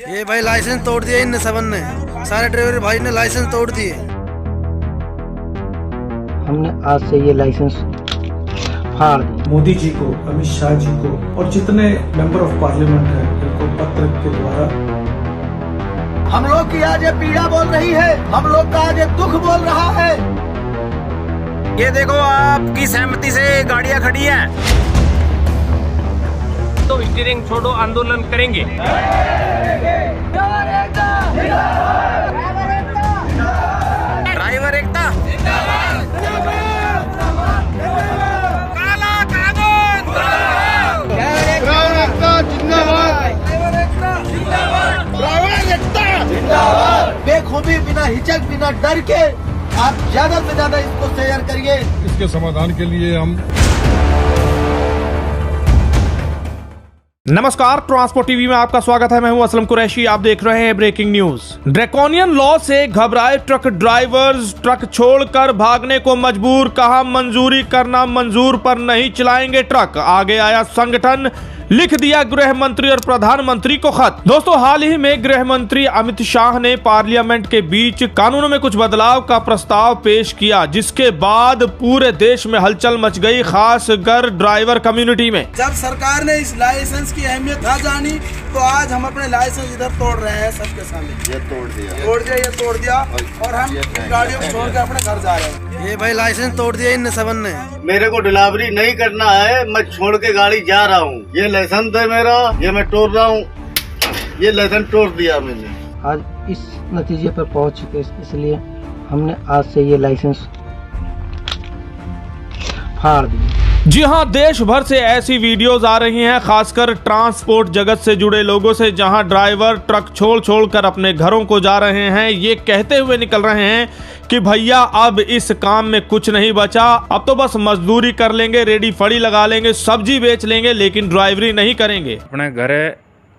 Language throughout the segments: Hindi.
ये भाई लाइसेंस तोड़ दिया इन सबन ने, सारे ड्राइवर भाई ने लाइसेंस तोड़ दिए। हमने आज से ये लाइसेंस फाड़ दी। मोदी जी को, अमित शाह जी को और जितने मेंबर ऑफ पार्लियामेंट हैं इनको पत्र के द्वारा हम लोग की आज ये पीड़ा बोल रही है, हम लोग का आज ये दुख बोल रहा है। ये देखो आपकी सहमति से गाड़ियां खड़ी हैं, तो स्टीयरिंग छोड़ो आंदोलन करेंगे। ड्राइवर एकता काला कानून, ड्राइवर एकता जिंदाबाद। बेखूबी, बिना हिचक, बिना डर के आप ज्यादा से ज्यादा इसको शेयर करिए। इसके समाधान के लिए हम नमस्कार, ट्रांसपोर्ट टीवी में आपका स्वागत है। मैं हूं असलम कुरैशी। आप देख रहे हैं ब्रेकिंग न्यूज। ड्रैकोनियन लॉ से घबराए ट्रक ड्राइवर्स ट्रक छोड़कर भागने को मजबूर, कहा मंजूरी करना मंजूर पर नहीं चलाएंगे ट्रक। आगे आया संगठन, लिख दिया गृह मंत्री और प्रधानमंत्री को खत। दोस्तों, हाल ही में गृह मंत्री अमित शाह ने पार्लियामेंट के बीच कानूनों में कुछ बदलाव का प्रस्ताव पेश किया, जिसके बाद पूरे देश में हलचल मच गई, खासकर ड्राइवर कम्युनिटी में। जब सरकार ने इस लाइसेंस की अहमियत ना जानी तो आज हम अपने लाइसेंस इधर तोड़ रहे हैं सबके सामने। ये तोड़ दिया और हम गाड़ियों को छोड़ के अपने घर जा रहे हैं। ये भाई लाइसेंस तोड़ दिया इन सबन ने। मेरे को डिलीवरी नहीं करना है, मैं छोड़ के गाड़ी जा रहा हूँ। ये लाइसेंस है मेरा, ये मैं तोड़ रहा हूँ। ये लाइसेंस तोड़ दिया मैंने। आज इस नतीजे पर पहुंच चुके, इसलिए हमने आज से ये लाइसेंस फाड़ दी। जी हां, देश भर से ऐसी वीडियोस आ रही हैं, खासकर ट्रांसपोर्ट जगत से जुड़े लोगों से, जहां ड्राइवर ट्रक छोड़ कर अपने घरों को जा रहे हैं, ये कहते हुए निकल रहे हैं कि भैया अब इस काम में कुछ नहीं बचा, अब तो बस मजदूरी कर लेंगे, रेडी फड़ी लगा लेंगे, सब्जी बेच लेंगे, लेकिन ड्राइवरी नहीं करेंगे। अपने घरे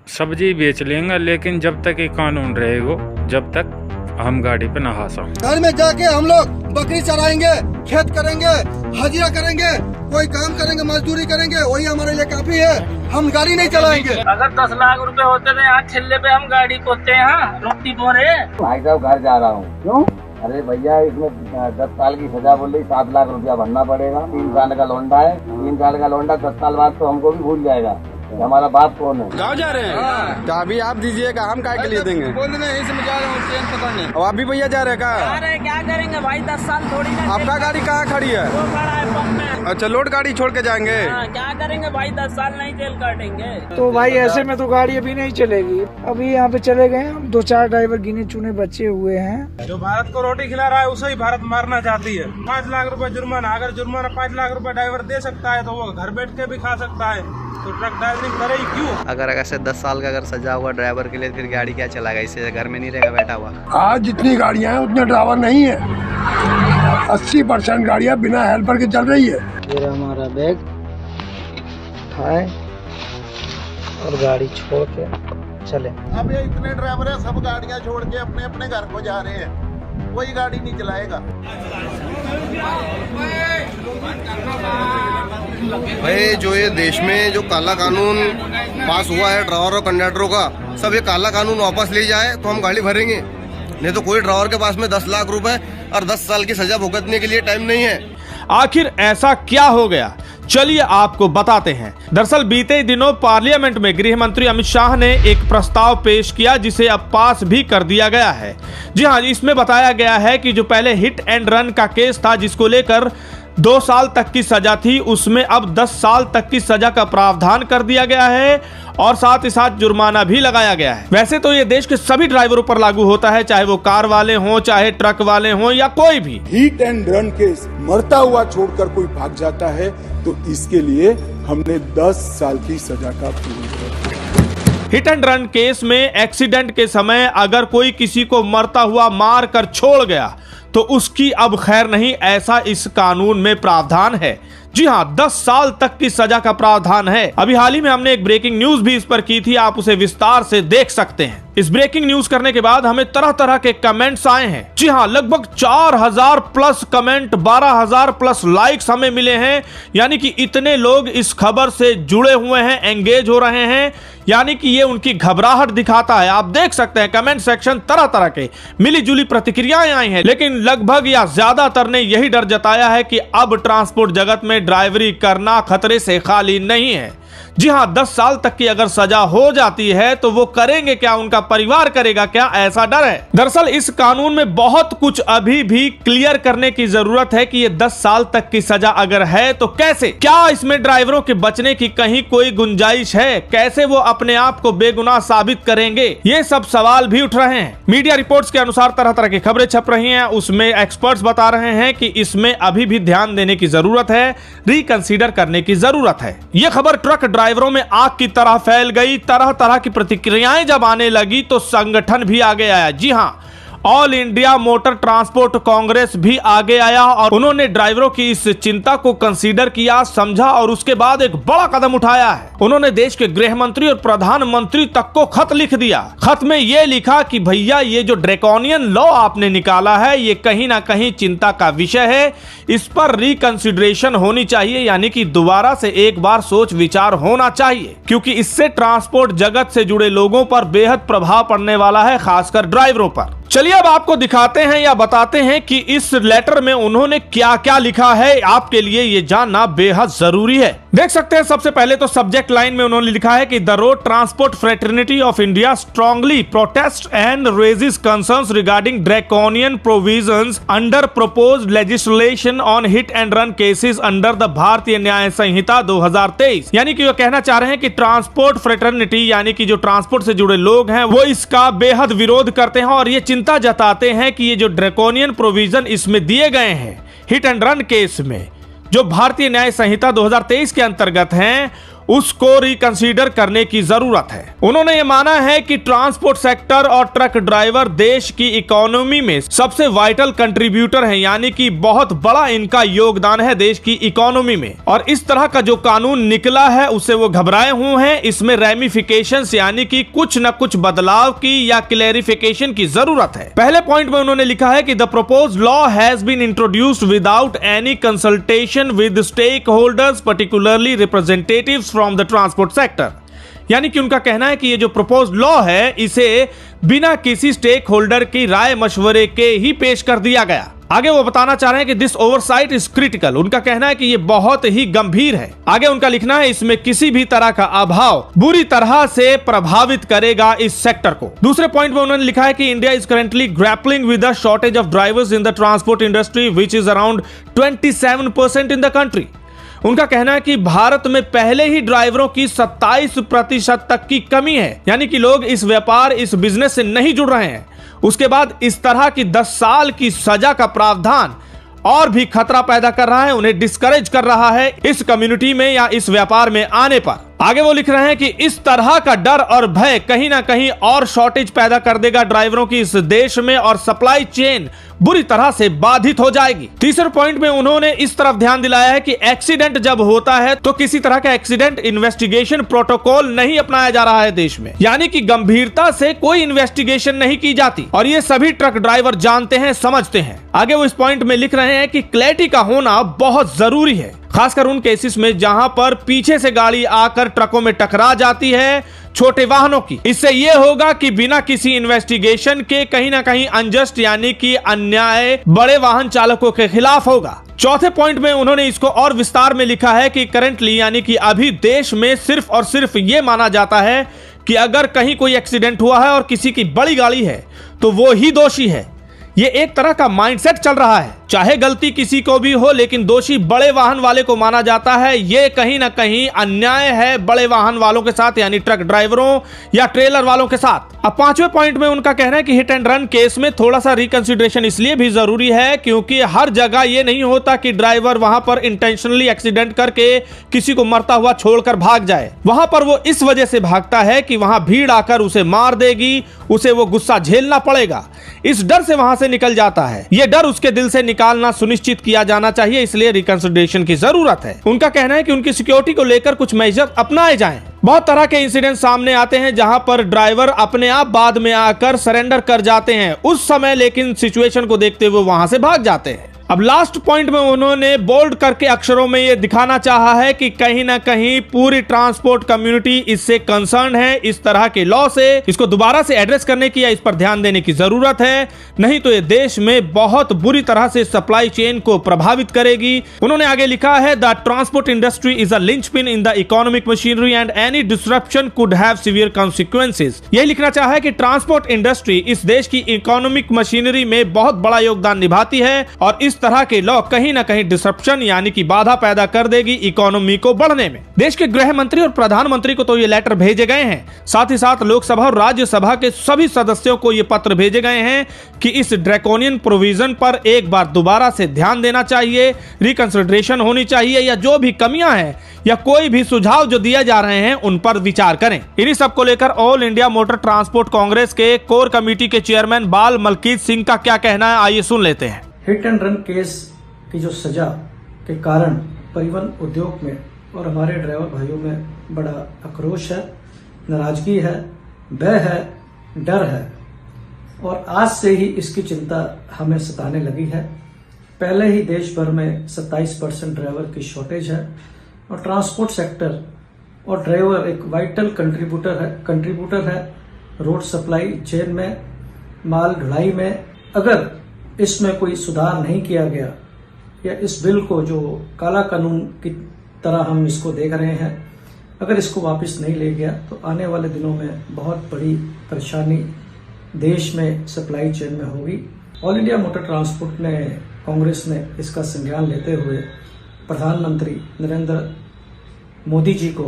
सब्जी बेच लेंगे, लेकिन जब तक ये कानून रहेगा, जब तक हम गाड़ी पे नहा सकते। घर में जाके हम लोग बकरी चराएंगे, खेत करेंगे, हाजिरा करेंगे, कोई काम करेंगे, मजदूरी करेंगे, वही हमारे लिए काफी है। हम गाड़ी नहीं चलाएंगे। अगर 10 लाख रुपए होते थे आज छिल्ले पे हम गाड़ी पोते हैं, रोटी बोरे। भाई साहब घर जा रहा हूँ। क्यों? अरे भैया, इसमें 10 साल की सजा बोल रही, 7 लाख रुपया भरना पड़ेगा। 3 साल का लौंडा है, 3 साल का लौंडा 10 साल बाद तो हमको भी भूल जाएगा हमारा बाप कौन है। गाँव जा रहे हैं, चाबी आप दीजिएगा, हम काय के लिए देंगे। बोलने इसमें जा रहे हैं ट्रेन पकड़ने। और आप भी भैया जा रहे हैं? अरे क्या करेंगे भाई, 10 साल थोड़ी ना। आपका गाड़ी कहाँ खड़ी है? वो खड़ा है पंप में। अच्छा, लोड गाड़ी छोड़ के जाएंगे? क्या करेंगे भाई, 10 साल नहीं जेल काटेंगे। तो भाई ऐसे में तो गाड़ी अभी नहीं चलेगी। अभी यहाँ पे चले गए हम, 2-4 ड्राइवर गिने चुने बचे हुए हैं। जो भारत को रोटी खिला रहा है उसे ही भारत मारना चाहती है। 5 लाख रुपए जुर्माना, अगर जुर्माना 5 लाख रुपए ड्राइवर दे सकता है तो वो घर बैठ के भी खा सकता है, तो ट्रक ड्राइवरिंग करे ही क्यों? अगर ऐसे 10 साल का अगर सजा हुआ ड्राइवर के लिए, फिर गाड़ी क्या चलाएगा? इससे घर में नहीं रहेगा बैठा हुआ। आज जितनी गाड़ियां हैं उतने ड्राइवर नहीं है। 80% गाड़ियां बिना हेल्पर के चल रही है। फिर हमारा बैग उठाए और गाड़ी छोड़ के चले। अब ये इतने ड्राइवर है, सब गाड़ियाँ छोड़ के अपने अपने घर को जा रहे हैं, कोई गाड़ी नहीं चलाएगा। भाई जो ये देश में जो काला कानून पास हुआ है ड्राइवर और कंडक्टरों का, सब ये काला कानून वापस ले जाए तो हम गाड़ी भरेंगे, नहीं तो कोई ड्राइवर के पास में 10 लाख रुपए और 10 साल की सजा भुगतने के लिए टाइम नहीं है। आखिर ऐसा क्या हो गया, चलिए आपको बताते हैं। दरअसल बीते दिनों पार्लियामेंट में गृह मंत्री अमित शाह ने एक प्रस्ताव पेश किया, जिसे अब पास भी कर दिया गया है। जी हां, इसमें बताया गया है कि जो पहले हिट एंड रन का केस था, जिसको लेकर 2 साल तक की सजा थी, उसमें अब 10 साल तक की सजा का प्रावधान कर दिया गया है और साथ ही साथ जुर्माना भी लगाया गया है। वैसे तो ये देश के सभी ड्राइवरों पर लागू होता है, चाहे वो कार वाले हों, चाहे ट्रक वाले हों या कोई भी। हिट एंड रन केस मरता हुआ छोड़कर कोई भाग जाता है तो इसके लिए हमने 10 साल की सजा का प्रावधान। हिट एंड रन केस में एक्सीडेंट के समय अगर कोई किसी को मरता हुआ मार कर छोड़ गया तो उसकी अब खैर नहीं, ऐसा इस कानून में प्रावधान है। जी हां, 10 साल तक की सजा का प्रावधान है। अभी हाल ही में हमने एक ब्रेकिंग न्यूज भी इस पर की थी, आप उसे विस्तार से देख सकते हैं। इस ब्रेकिंग न्यूज करने के बाद हमें तरह तरह के कमेंट्स आए हैं। जी हाँ, लगभग 4000 प्लस कमेंट, 12000 प्लस लाइक्स हमें मिले हैं। यानी कि इतने लोग इस खबर से जुड़े हुए हैं, एंगेज हो रहे हैं, यानी कि ये उनकी घबराहट दिखाता है। आप देख सकते हैं कमेंट सेक्शन तरह तरह के मिली जुली प्रतिक्रियाएं आई हैं, लेकिन लगभग या ज्यादातर ने यही डर जताया है कि अब ट्रांसपोर्ट जगत में ड्राइवरी करना खतरे से खाली नहीं है। जी हां, 10 साल तक की अगर सजा हो जाती है तो वो करेंगे क्या, उनका परिवार करेगा क्या, ऐसा डर है। दरअसल इस कानून में बहुत कुछ अभी भी क्लियर करने की जरूरत है कि ये 10 साल तक की सजा अगर है तो कैसे, क्या इसमें ड्राइवरों के बचने की कहीं कोई गुंजाइश है, कैसे वो अपने आप को बेगुनाह साबित करेंगे, ये सब सवाल भी उठ रहे हैं। मीडिया रिपोर्ट्स के अनुसार तरह तरह की खबरें छप रही हैं, उसमें एक्सपर्ट्स बता रहे हैं कि इसमें अभी भी ध्यान देने की जरूरत है, रिकंसीडर करने की जरूरत है। यह खबर ट्रक ड्राइवरों में आग की तरह फैल गई। तरह तरह की प्रतिक्रियाएं जब आने लगी तो संगठन भी आगे आया। जी हां, all India motor transport Congress भी आगे आया और उन्होंने ड्राइवरों की इस चिंता को कंसीडर किया, समझा और उसके बाद एक बड़ा कदम उठाया है। उन्होंने देश के गृह मंत्री और प्रधानमंत्री तक को खत लिख दिया। खत में यह लिखा कि भैया ये जो ड्रैकोनियन लॉ आपने निकाला है ये कहीं ना कहीं चिंता का विषय है, इस पर रिकंसिडरेशन होनी चाहिए, यानी कि दोबारा से एक बार सोच विचार होना चाहिए, क्योंकि इससे ट्रांसपोर्ट जगत से जुड़े लोगों पर बेहद प्रभाव पड़ने वाला है, खासकर ड्राइवरों पर। चलिए अब आपको दिखाते हैं या बताते हैं कि इस लेटर में उन्होंने क्या क्या लिखा है, आपके लिए ये जानना बेहद जरूरी है। देख सकते हैं सबसे पहले तो सब्जेक्ट लाइन में उन्होंने लिखा है कि the road transport fraternity of India strongly protest and raises concerns regarding draconian provisions under proposed legislation on hit and run cases under the Bharatiya Nyaya संहिता 2023। यानी कि वो कहना चाह रहे हैं कि ट्रांसपोर्ट फ्रेटर्निटी यानी कि जो ट्रांसपोर्ट से जुड़े लोग हैं वो इसका बेहद विरोध करते हैं और ये चिंता जताते हैं कि ये जो ड्रैकोनियन प्रोविजन इसमें दिए गए हैं हिट एंड रन केस में, जो भारतीय न्याय संहिता 2023 के अंतर्गत हैं, उसको रिकंसीडर करने की जरूरत है। उन्होंने ये माना है कि ट्रांसपोर्ट सेक्टर और ट्रक ड्राइवर देश की इकोनॉमी में सबसे वाइटल कंट्रीब्यूटर हैं, यानी कि बहुत बड़ा इनका योगदान है देश की इकोनॉमी में। और इस तरह का जो कानून निकला है उससे वो घबराए हुए हैं। इसमें रेमिफिकेशंस यानी कि कुछ न कुछ बदलाव की या क्लेरिफिकेशन की जरूरत है। पहले पॉइंट में उन्होंने लिखा है कि the proposed law has been introduced without any consultation with stakeholders particularly representatives from the transport sector. यानी कि उनका कहना है कि ये जो प्रपोज्ड लॉ है इसे बिना किसी स्टेक होल्डर की राय मशवरे के ही पेश कर दिया गया। आगे वो बताना चाह रहे हैं कि दिस ओवरसाइट इज क्रिटिकल। उनका कहना है कि ये बहुत ही गंभीर है। आगे उनका लिखना है इसमें किसी भी तरह का अभाव बुरी तरह से प्रभावित करेगा इस सेक्टर को। दूसरे पॉइंट में उन्होंने लिखा है कि India is currently grappling with the shortage of drivers in the transport industry which is around 27% in the country. उनका कहना है कि भारत में पहले ही ड्राइवरों की 27% तक की कमी है, यानी कि लोग इस व्यापार इस बिजनेस से नहीं जुड़ रहे हैं। उसके बाद इस तरह की 10 साल की सजा का प्रावधान और भी खतरा पैदा कर रहा है, उन्हें डिस्करेज कर रहा है इस कम्युनिटी में या इस व्यापार में आने पर। आगे वो लिख रहे हैं कि इस तरह का डर और भय कहीं ना कहीं और शॉर्टेज पैदा कर देगा ड्राइवरों की इस देश में और सप्लाई चेन बुरी तरह से बाधित हो जाएगी। तीसरे पॉइंट में उन्होंने इस तरफ ध्यान दिलाया है कि एक्सीडेंट जब होता है तो किसी तरह का एक्सीडेंट इन्वेस्टिगेशन प्रोटोकॉल नहीं अपनाया जा रहा है देश में, यानी कि गंभीरता से कोई इन्वेस्टिगेशन नहीं की जाती और ये सभी ट्रक ड्राइवर जानते हैं, समझते हैं। आगे वो इस पॉइंट में लिख रहे हैं कि क्लैरिटी का होना बहुत जरूरी है, खासकर उन केसेस में जहां पर पीछे से गाड़ी आकर ट्रकों में टकरा जाती है छोटे वाहनों की। इससे यह होगा कि बिना किसी इन्वेस्टिगेशन के कहीं ना कहीं अनजस्ट यानी कि अन्याय बड़े वाहन चालकों के खिलाफ होगा। चौथे पॉइंट में उन्होंने इसको और विस्तार में लिखा है कि करंटली यानी कि अभी देश में सिर्फ और सिर्फ ये माना जाता है कि अगर कहीं कोई एक्सीडेंट हुआ है और किसी की बड़ी गाड़ी है तो वो ही दोषी है। ये एक तरह का माइंडसेट चल रहा है, चाहे गलती किसी को भी हो लेकिन दोषी बड़े वाहन वाले को माना जाता है। ये कहीं ना कहीं अन्याय है बड़े वाहन वालों के साथ, यानी ट्रक ड्राइवरों या ट्रेलर वालों के साथ। अब पांचवें पॉइंट में उनका कहना है कि हिट एंड रन केस में थोड़ा सा रिकंसिडरेशन इसलिए भी जरूरी है क्योंकि हर जगह ये नहीं होता कि ड्राइवर वहां पर इंटेंशनली एक्सीडेंट करके किसी को मरता हुआ छोड़कर भाग जाए। वहां पर वो इस वजह से भागता है कि वहां भीड़ आकर उसे मार देगी, उसे वो गुस्सा झेलना पड़ेगा। इस डर से वहां से निकल जाता है। ये डर उसके दिल से निकालना सुनिश्चित किया जाना चाहिए, इसलिए रिकंसिडरेशन की जरूरत है। उनका कहना है कि उनकी सिक्योरिटी को लेकर कुछ मेजर अपनाए जाएं। बहुत तरह के इंसिडेंट सामने आते हैं जहां पर ड्राइवर अपने आप बाद में आकर सरेंडर कर जाते हैं, उस समय लेकिन सिचुएशन को देखते हुए वहां से भाग जाते हैं। अब लास्ट पॉइंट में उन्होंने बोल्ड करके अक्षरों में यह दिखाना चाहा है कि कहीं ना कहीं पूरी ट्रांसपोर्ट कम्युनिटी इससे कंसर्न है। इस तरह के लॉ से इसको दोबारा से एड्रेस करने की या इस पर ध्यान देने की जरूरत है, नहीं तो ये देश में बहुत बुरी तरह से सप्लाई चेन को प्रभावित करेगी। उन्होंने आगे लिखा है, the transport industry is a linchpin in the economic machinery and any disruption could have severe consequences. यही लिखना चाहा है कि ट्रांसपोर्ट इंडस्ट्री इस देश की इकोनॉमिक मशीनरी में बहुत बड़ा योगदान निभाती है और इस तरह के लॉ कहीं ना कहीं डिसरप्शन यानी कि बाधा पैदा कर देगी इकोनॉमी को बढ़ने में। देश के गृह मंत्री और प्रधानमंत्री को तो ये लेटर भेजे गए हैं, साथ ही साथ लोकसभा और राज्यसभा के सभी सदस्यों को ये पत्र भेजे गए हैं कि इस ड्रैकोनियन प्रोविजन पर एक बार दोबारा से ध्यान देना चाहिए, रिकंसिडरेशन होनी चाहिए या जो भी कमियां हैं या कोई भी सुझाव जो दिए जा रहे हैं उन पर विचार करें। इन्हीं सब को लेकर all India motor transport Congress के कोर कमेटी के चेयरमैन बाल मलकीत सिंह का क्या कहना है, आइए सुन लेते हैं। हिट एंड रन केस की जो सजा के कारण परिवहन उद्योग में और हमारे ड्राइवर भाइयों में बड़ा आक्रोश है, नाराजगी है, भय है, डर है और आज से ही इसकी चिंता हमें सताने लगी है। पहले ही देश भर में 27% ड्राइवर की शॉर्टेज है और ट्रांसपोर्ट सेक्टर और ड्राइवर एक वाइटल कंट्रीब्यूटर है रोड सप्लाई चेन में, माल ढुलाई में। अगर इसमें कोई सुधार नहीं किया गया या इस बिल को जो काला कानून की तरह हम इसको देख रहे हैं, अगर इसको वापस नहीं ले गया तो आने वाले दिनों में बहुत बड़ी परेशानी देश में सप्लाई चेन में होगी। ऑल इंडिया मोटर ट्रांसपोर्ट ने कांग्रेस ने इसका संज्ञान लेते हुए प्रधानमंत्री नरेंद्र मोदी जी को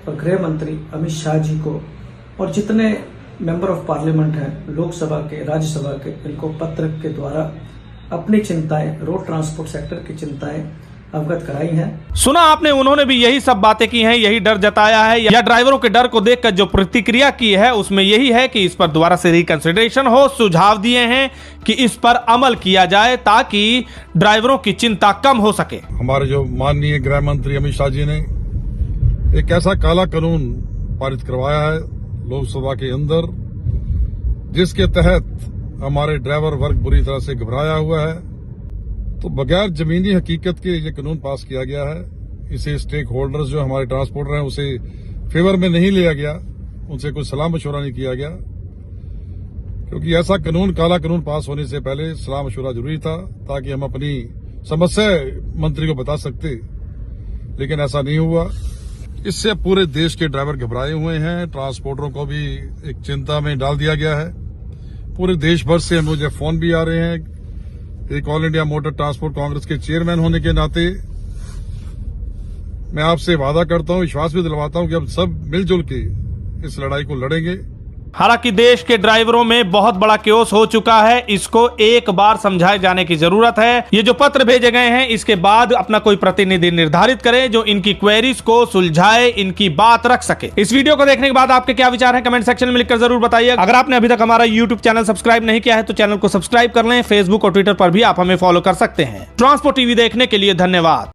और गृह मंत्री अमित शाह जी को और जितने मेंबर ऑफ पार्लियामेंट हैं लोकसभा के राज्यसभा के, इनको पत्र के द्वारा अपनी चिंताएं, रोड ट्रांसपोर्ट सेक्टर की चिंताएं अवगत कराई हैं। सुना आपने, उन्होंने भी यही सब बातें की हैं, यही डर जताया है या ड्राइवरों के डर को देखकर जो प्रतिक्रिया की है उसमें यही है कि इस पर दोबारा से रिकंसिडरेशन हो। सुझाव दिए हैं कि इस पर अमल किया जाए ताकि ड्राइवरों की चिंता कम हो सके। हमारे जो माननीय गृह मंत्री अमित शाह जी ने एक ऐसा काला कानून पारित करवाया है लोकसभा के अंदर जिसके तहत हमारे ड्राइवर वर्ग बुरी तरह से घबराया हुआ है। तो बगैर जमीनी हकीकत के ये कानून पास किया गया है। इसे स्टेक होल्डर्स जो हमारे ट्रांसपोर्टर हैं उसे फेवर में नहीं लिया गया, उनसे कोई सलाह मशवरा नहीं किया गया, क्योंकि ऐसा कानून, काला कानून पास होने से पहले सलाह मशवरा जरूरी था ताकि हम अपनी समस्या मंत्री को बता सकते, लेकिन ऐसा नहीं हुआ। इससे पूरे देश के ड्राइवर घबराए हुए हैं, ट्रांसपोर्टरों को भी एक चिंता में डाल दिया गया है। पूरे देश भर से मुझे फोन भी आ रहे हैं। एक all India motor transport Congress के चेयरमैन होने के नाते मैं आपसे वादा करता हूं, विश्वास भी दिलवाता हूं कि हम सब मिलजुल के इस लड़ाई को लड़ेंगे। हालांकि देश के ड्राइवरों में बहुत बड़ा क्योस हो चुका है, इसको एक बार समझाए जाने की जरूरत है। ये जो पत्र भेजे गए हैं इसके बाद अपना कोई प्रतिनिधि निर्धारित करे जो इनकी क्वेरीज को सुलझाए, इनकी बात रख सके। इस वीडियो को देखने के बाद आपके क्या विचार हैं कमेंट सेक्शन में लिखकर जरूर बताइए। अगर आपने अभी तक हमारा यूट्यूब चैनल सब्सक्राइब नहीं किया है तो चैनल को सब्सक्राइब कर लें। फेसबुक और ट्विटर पर भी आप हमें फॉलो कर सकते हैं। ट्रांसपोर्ट टीवी देखने के लिए धन्यवाद।